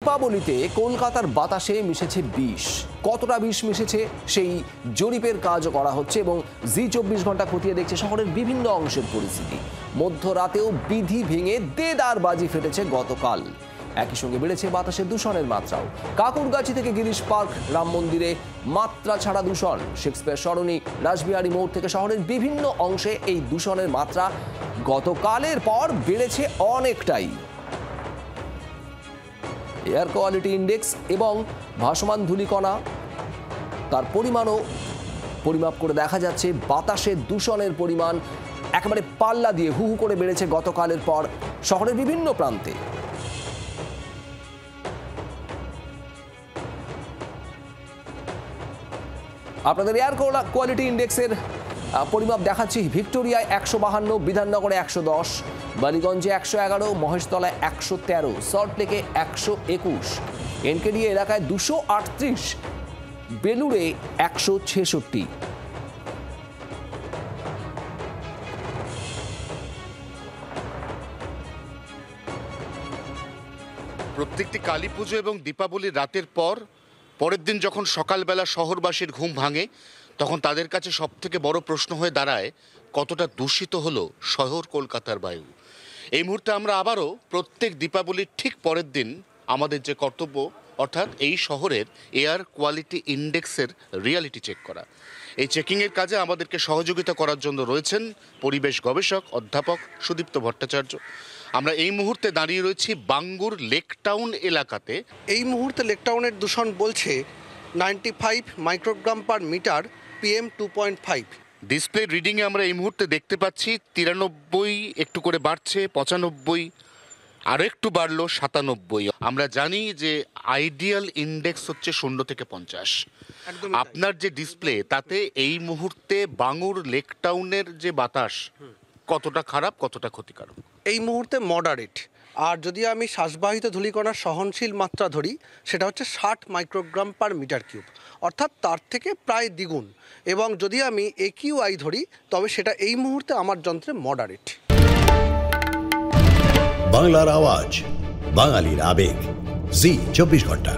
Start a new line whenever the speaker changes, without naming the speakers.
দীপাবলিতে কলকাতার বাতাসে মিশেছে বিষ। কতটা বিষ মিশেছে সেই জরিপের কাজও করা হচ্ছে এবং জি24 ঘন্টা খতিয়ে দেখছে শহরের বিভিন্ন অংশের পরিস্থিতি। মধ্যরাতেও বিধি ভেঙে দেদার বাজি ফেটেছে গতকাল। একই সঙ্গে বেড়েছে বাতাসের দূষণের মাত্রাও। কাকুরগাছি থেকে গিরিশ পার্ক, রাম মন্দিরে মাত্রা ছাড়া দূষণ। শেক্সপিয়ার সরণি, রাসবিহারী মোড় থেকে শহরের বিভিন্ন অংশে এই দূষণের মাত্রা গতকালের পর বেড়েছে অনেকটাই। এয়ার কোয়ালিটি ইন্ডেক্স এবং ভাসমান ধূলিকণা তার পরিমাণও পরিমাপ করে দেখা যাচ্ছে বাতাসের দূষণের পরিমাণ একেবারে পাল্লা দিয়ে হু হু করে বেড়েছে গতকালের পর শহরের বিভিন্ন প্রান্তে। আপনাদের এয়ার কোয়ালিটি ইন্ডেক্সের পরিমাপ দেখাচ্ছি। ভিক্টোরিয়ায় 152, বিধাননগরে 110, বালিগঞ্জে 111, মহেশতলায় 113, সল্টলেকে 121, এনকেডি এলাকায় 238, বেলুড়ে 166।
প্রত্যেকটি কালী পুজো এবং দীপাবলির রাতের পরের দিন যখন সকালবেলা শহরবাসীর ঘুম ভাঙে তখন তাদের কাছে সবথেকে বড় প্রশ্ন হয়ে দাঁড়ায় কতটা দূষিত হলো শহর কলকাতার বায়ু। এই মুহূর্তে আমরা আবারও প্রত্যেক দীপাবলির ঠিক পরের দিন আমাদের যে কর্তব্য অর্থাৎ এই শহরের এয়ার কোয়ালিটি ইন্ডেক্সের রিয়ালিটি চেক করা। এই চেকিংয়ের কাজে আমাদেরকে সহযোগিতা করার জন্য রয়েছেন পরিবেশ গবেষক অধ্যাপক সুদীপ্ত ভট্টাচার্য। আমরা এই মুহূর্তে দাঁড়িয়ে রয়েছি বাঙ্গুর লেকটাউন এলাকাতে। এই মুহূর্তে লেকটাউনের দূষণ বলছে 95 microgram per metre, PM 2.5। Display রিডিংয়ে আমরা এই মুহূর্তে দেখতে পাচ্ছি 93, একটু করে বাড়ছে 95, আরও একটু বাড়লো 97। আমরা জানি যে আইডিয়াল ইন্ডেক্স হচ্ছে 0 থেকে 50। আপনার যে ডিসপ্লে তাতে এই মুহূর্তে বাঙ্গুর লেকটাউনের যে বাতাস কতটা খারাপ, কতটা ক্ষতিকারক?
এই মুহূর্তে মডারেট। আর যদি আমি শ্বাসবাহিত ধূলিকণার সহনশীল মাত্রা ধরি সেটা হচ্ছে 60 মাইক্রোগ্রাম পার মিটার কিউব, অর্থাৎ তার থেকে প্রায় দ্বিগুণ। এবং যদি আমি AQI ধরি তবে সেটা এই মুহূর্তে আমার যন্ত্রে মডারেট।
বাংলার আওয়াজ, বাঙালির আবেগ, জি24 ঘন্টা।